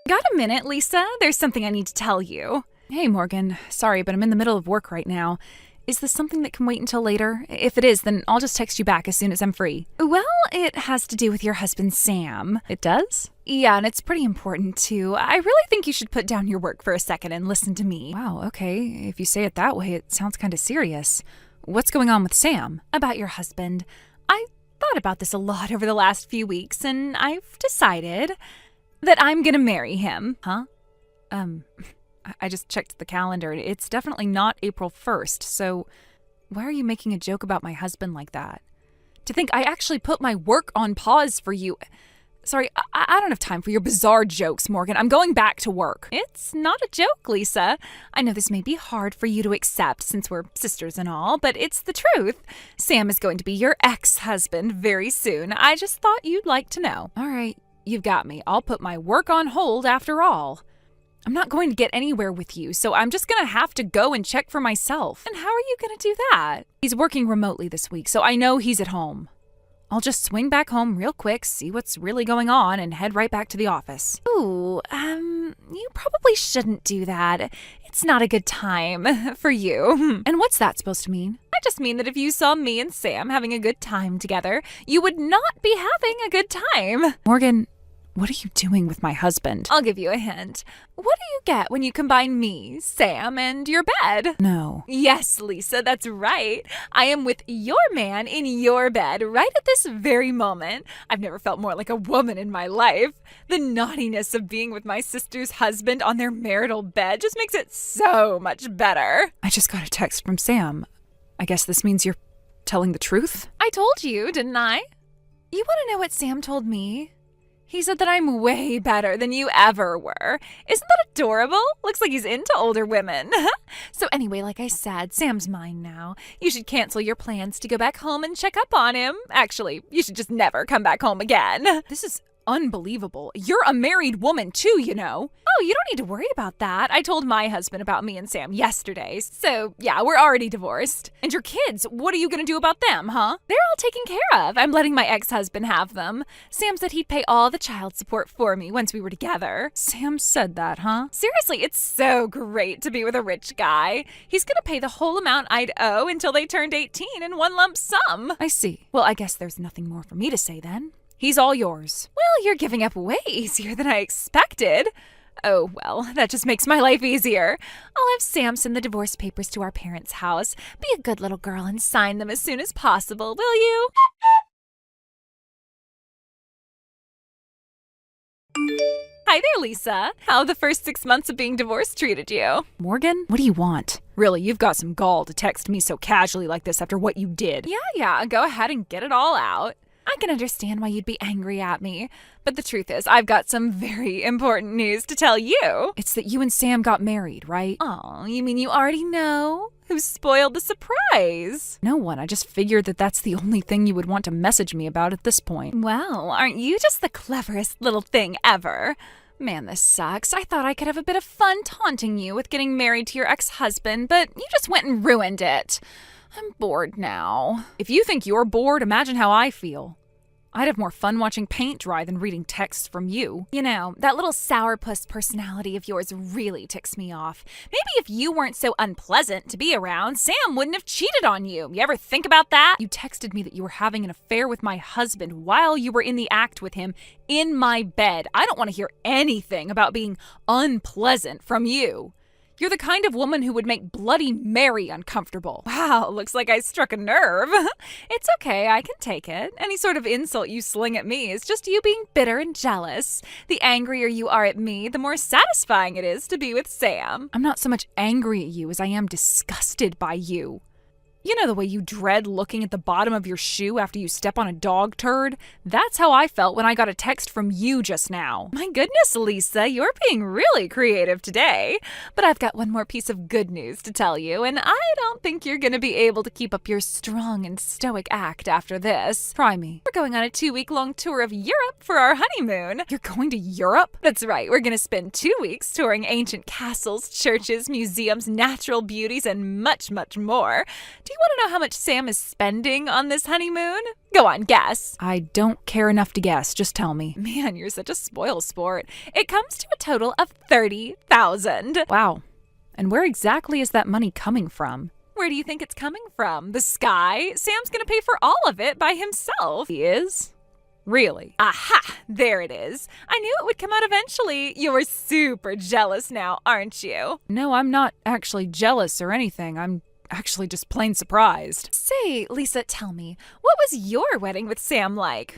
Got a minute, Lisa? There's something I need to tell you. Hey, Morgan. Sorry, but I'm in the middle of work right now. Is this something that can wait until later? If it is, then I'll just text you back as soon as I'm free. Well, it has to do with your husband, Sam. It does? Yeah, and it's pretty important, too. I really think you should put down your work for a second and listen to me. Wow, okay. If you say it that way, it sounds kind of serious. What's going on with Sam? About your husband. I thought about this a lot over the last few weeks, and I've decided that I'm gonna marry him. Huh? I just checked the calendar. It's definitely not April 1st, so why are you making a joke about my husband like that? To think I actually put my work on pause for you. Sorry, I don't have time for your bizarre jokes, Morgan. I'm going back to work. It's not a joke, Lisa. I know this may be hard for you to accept since we're sisters and all, but it's the truth. Sam is going to be your ex-husband very soon. I just thought you'd like to know. All right, you've got me. I'll put my work on hold after all. I'm not going to get anywhere with you, so I'm just going to have to go and check for myself. And how are you going to do that? He's working remotely this week, so I know he's at home. I'll just swing back home real quick, see what's really going on, and head right back to the office. Ooh, you probably shouldn't do that. It's not a good time for you. And what's that supposed to mean? I just mean that if you saw me and Sam having a good time together, you would not be having a good time. Morgan, what are you doing with my husband? I'll give you a hint. What do you get when you combine me, Sam, and your bed? No. Yes, Lisa, that's right. I am with your man in your bed right at this very moment. I've never felt more like a woman in my life. The naughtiness of being with my sister's husband on their marital bed just makes it so much better. I just got a text from Sam. I guess this means you're telling the truth? I told you, didn't I? You want to know what Sam told me? He said that I'm way better than you ever were. Isn't that adorable? Looks like he's into older women. So anyway, like I said, Sam's mine now. You should cancel your plans to go back home and check up on him. Actually, you should just never come back home again. This is unbelievable. You're a married woman too, you know. Oh, you don't need to worry about that. I told my husband about me and Sam yesterday. So yeah, we're already divorced. And your kids, what are you going to do about them, huh? They're all taken care of. I'm letting my ex-husband have them. Sam said he'd pay all the child support for me once we were together. Sam said that, huh? Seriously, it's so great to be with a rich guy. He's going to pay the whole amount I'd owe until they turned 18 in one lump sum. I see. Well, I guess there's nothing more for me to say then. He's all yours. Well, you're giving up way easier than I expected. Oh, well, that just makes my life easier. I'll have Sam send the divorce papers to our parents' house. Be a good little girl and sign them as soon as possible, will you? Hi there, Lisa. How the first 6 months of being divorced treated you? Morgan, what do you want? Really, you've got some gall to text me so casually like this after what you did. Yeah, go ahead and get it all out. I can understand why you'd be angry at me, but the truth is, I've got some very important news to tell you. It's that you and Sam got married, right? Oh, you mean you already know? Who spoiled the surprise? No one. I just figured that that's the only thing you would want to message me about at this point. Well, aren't you just the cleverest little thing ever? Man, this sucks. I thought I could have a bit of fun taunting you with getting married to your ex-husband, but you just went and ruined it. I'm bored now. If you think you're bored, imagine how I feel. I'd have more fun watching paint dry than reading texts from you. You know, that little sourpuss personality of yours really ticks me off. Maybe if you weren't so unpleasant to be around, Sam wouldn't have cheated on you. You ever think about that? You texted me that you were having an affair with my husband while you were in the act with him in my bed. I don't want to hear anything about being unpleasant from you. You're the kind of woman who would make Bloody Mary uncomfortable. Wow, looks like I struck a nerve. It's okay, I can take it. Any sort of insult you sling at me is just you being bitter and jealous. The angrier you are at me, the more satisfying it is to be with Sam. I'm not so much angry at you as I am disgusted by you. You know the way you dread looking at the bottom of your shoe after you step on a dog turd? That's how I felt when I got a text from you just now. My goodness, Lisa, you're being really creative today. But I've got one more piece of good news to tell you, and I don't think you're going to be able to keep up your strong and stoic act after this. Try me. We're going on a 2-week-long tour of Europe for our honeymoon. You're going to Europe? That's right, we're going to spend 2 weeks touring ancient castles, churches, museums, natural beauties, and much, much more. Do you want to know how much Sam is spending on this honeymoon? Go on, guess. I don't care enough to guess. Just tell me. Man, you're such a spoil sport. It comes to a total of $30,000. Wow. And where exactly is that money coming from? Where do you think it's coming from? The sky? Sam's gonna pay for all of it by himself. He is? Really? Aha! There it is. I knew it would come out eventually. You're super jealous now, aren't you? No, I'm not actually jealous or anything. I'm actually just plain surprised. Say, Lisa, tell me, what was your wedding with Sam like,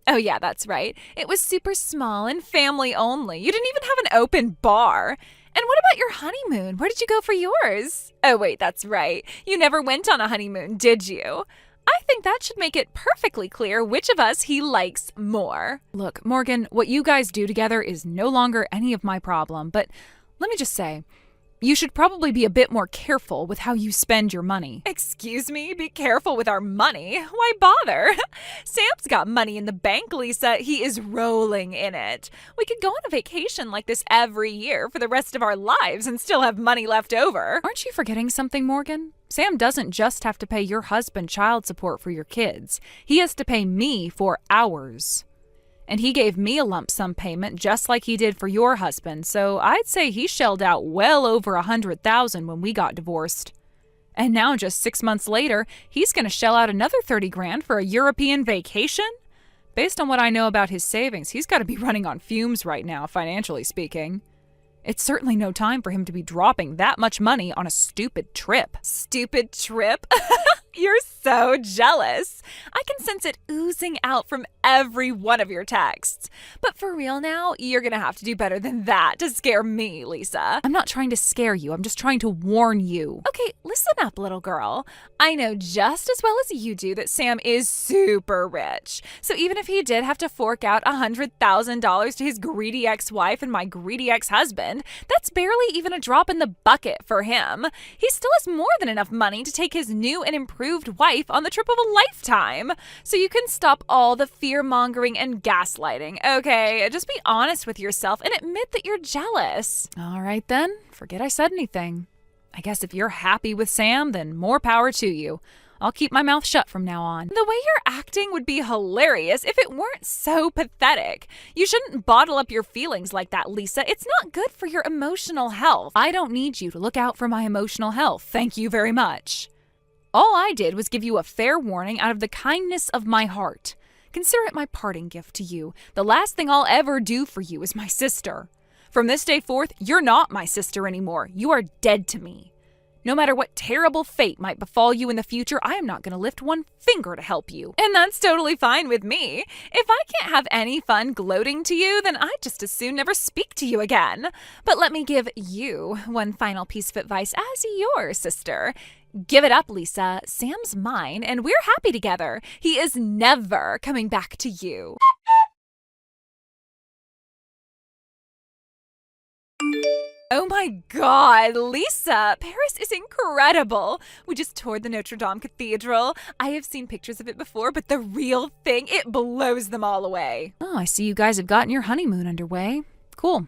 Oh yeah, that's right. It was super small and family only. You didn't even have an open bar. And what about your honeymoon? Where did you go for yours? Oh wait, that's right. You never went on a honeymoon, did you? I think that should make it perfectly clear which of us he likes more. Look, Morgan, what you guys do together is no longer any of my problem, but let me just say, you should probably be a bit more careful with how you spend your money. Excuse me? Be careful with our money? Why bother? Sam's got money in the bank, Lisa. He is rolling in it. We could go on a vacation like this every year for the rest of our lives and still have money left over. Aren't you forgetting something, Morgan? Sam doesn't just have to pay your husband child support for your kids. He has to pay me for ours. And he gave me a lump sum payment just like he did for your husband, so I'd say he shelled out well over $100,000 when we got divorced. And now just 6 months later, he's going to shell out another $30,000 for a European vacation? Based on what I know about his savings, he's got to be running on fumes right now, financially speaking. It's certainly no time for him to be dropping that much money on a stupid trip. Stupid trip? You're so jealous. I can sense it oozing out from every one of your texts. But for real now, you're gonna have to do better than that to scare me, Lisa. I'm not trying to scare you. I'm just trying to warn you. Okay, listen up, little girl. I know just as well as you do that Sam is super rich. So even if he did have to fork out $100,000 to his greedy ex-wife and my greedy ex-husband, that's barely even a drop in the bucket for him. He still has more than enough money to take his new and improved wife on the trip of a lifetime. So you can stop all the fear-mongering and gaslighting, okay? Just be honest with yourself and admit that you're jealous. All right then, forget I said anything. I guess if you're happy with Sam, then more power to you. I'll keep my mouth shut from now on. The way you're acting would be hilarious if it weren't so pathetic. You shouldn't bottle up your feelings like that, Lisa. It's not good for your emotional health. I don't need you to look out for my emotional health. Thank you very much. All I did was give you a fair warning out of the kindness of my heart. Consider it my parting gift to you. The last thing I'll ever do for you is my sister. From this day forth, you're not my sister anymore. You are dead to me. No matter what terrible fate might befall you in the future, I am not going to lift one finger to help you. And that's totally fine with me. If I can't have any fun gloating to you, then I'd just as soon never speak to you again. But let me give you one final piece of advice as your sister. Give it up, Lisa. Sam's mine, and we're happy together. He is never coming back to you. Oh my God, Lisa, Paris is incredible. We just toured the Notre Dame Cathedral. I have seen pictures of it before, but the real thing, it blows them all away. Oh, I see you guys have gotten your honeymoon underway. Cool.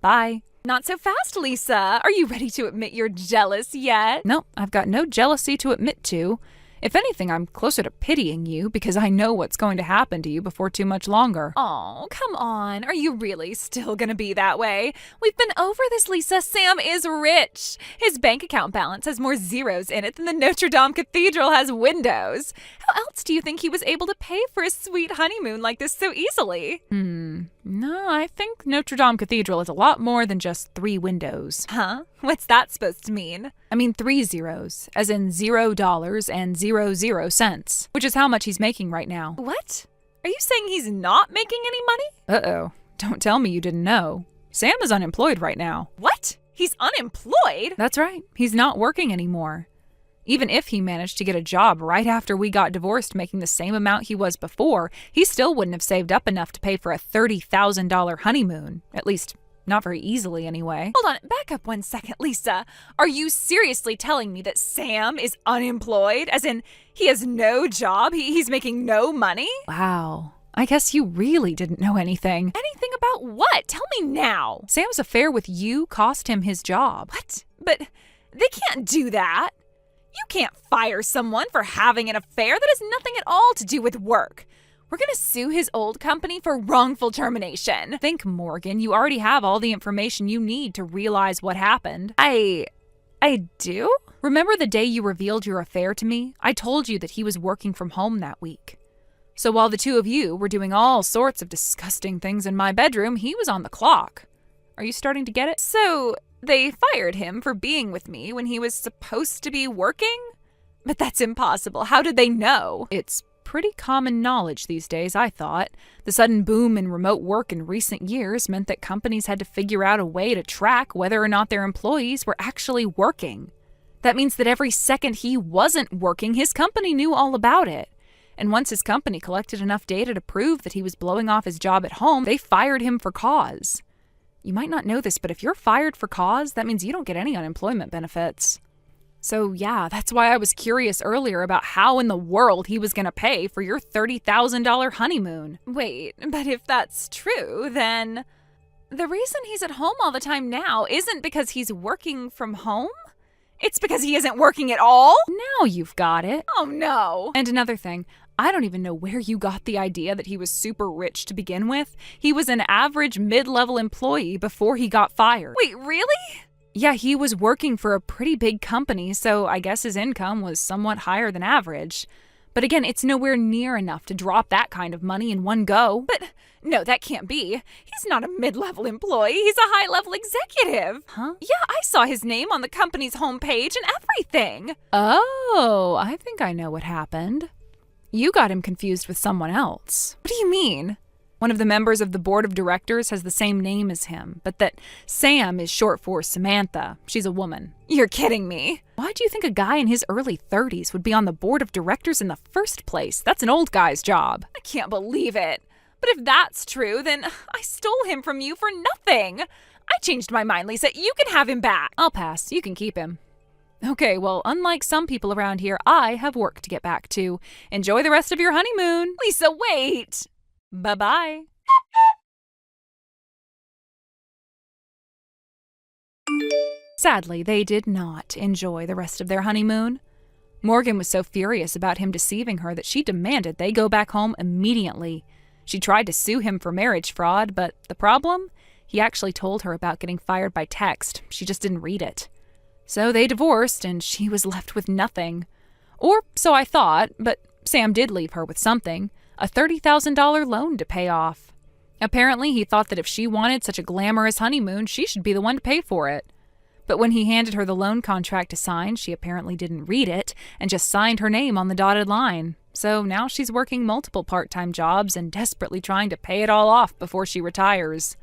Bye. Not so fast, Lisa. Are you ready to admit you're jealous yet? No, I've got no jealousy to admit to. If anything, I'm closer to pitying you because I know what's going to happen to you before too much longer. Oh, come on. Are you really still gonna be that way? We've been over this, Lisa. Sam is rich. His bank account balance has more zeros in it than the Notre Dame Cathedral has windows. How else do you think he was able to pay for a sweet honeymoon like this so easily? No, I think Notre Dame Cathedral is a lot more than just 3 windows. Huh? What's that supposed to mean? I mean 3 zeros, as in $0 and 00 cents, which is how much he's making right now. What? Are you saying he's not making any money? Uh-oh. Don't tell me you didn't know. Sam is unemployed right now. What? He's unemployed? That's right. He's not working anymore. Even if he managed to get a job right after we got divorced making the same amount he was before, he still wouldn't have saved up enough to pay for a $30,000 honeymoon. At least, not very easily anyway. Hold on, back up 1 second, Lisa. Are you seriously telling me that Sam is unemployed? As in, he has no job? He's making no money? Wow. I guess you really didn't know anything. Anything about what? Tell me now. Sam's affair with you cost him his job. What? But they can't do that. You can't fire someone for having an affair that has nothing at all to do with work. We're gonna sue his old company for wrongful termination. Think, Morgan, you already have all the information you need to realize what happened. I do? Remember the day you revealed your affair to me? I told you that he was working from home that week. So while the two of you were doing all sorts of disgusting things in my bedroom, he was on the clock. Are you starting to get it? So they fired him for being with me when he was supposed to be working? But that's impossible. How did they know? It's pretty common knowledge these days, I thought. The sudden boom in remote work in recent years meant that companies had to figure out a way to track whether or not their employees were actually working. That means that every second he wasn't working, his company knew all about it. And once his company collected enough data to prove that he was blowing off his job at home, they fired him for cause. You might not know this, but if you're fired for cause, that means you don't get any unemployment benefits. So yeah, that's why I was curious earlier about how in the world he was going to pay for your $30,000 honeymoon. Wait, but if that's true, then the reason he's at home all the time now isn't because he's working from home? It's because he isn't working at all? Now you've got it. Oh no. And another thing, I don't even know where you got the idea that he was super rich to begin with. He was an average mid-level employee before he got fired. Wait, really? Yeah, he was working for a pretty big company, so I guess his income was somewhat higher than average. But again, it's nowhere near enough to drop that kind of money in one go. But no, that can't be. He's not a mid-level employee. He's a high-level executive. Huh? Yeah, I saw his name on the company's homepage and everything. Oh, I think I know what happened. You got him confused with someone else. What do you mean? One of the members of the board of directors has the same name as him, but that Sam is short for Samantha. She's a woman. You're kidding me. Why do you think a guy in his early 30s would be on the board of directors in the first place? That's an old guy's job. I can't believe it. But if that's true, then I stole him from you for nothing. I changed my mind, Lisa. You can have him back. I'll pass. You can keep him. Okay, well, unlike some people around here, I have work to get back to. Enjoy the rest of your honeymoon. Lisa, wait. Bye-bye. Sadly, they did not enjoy the rest of their honeymoon. Morgan was so furious about him deceiving her that she demanded they go back home immediately. She tried to sue him for marriage fraud, but the problem? He actually told her about getting fired by text. She just didn't read it. So they divorced, and she was left with nothing. Or so I thought, but Sam did leave her with something. A $30,000 loan to pay off. Apparently, he thought that if she wanted such a glamorous honeymoon, she should be the one to pay for it. But when he handed her the loan contract to sign, she apparently didn't read it and just signed her name on the dotted line. So now she's working multiple part-time jobs and desperately trying to pay it all off before she retires.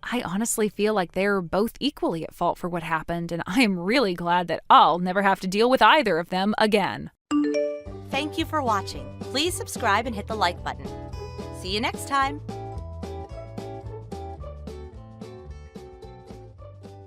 I honestly feel like they're both equally at fault for what happened, and I am really glad that I'll never have to deal with either of them again. Thank you for watching. Please subscribe and hit the like button. See you next time.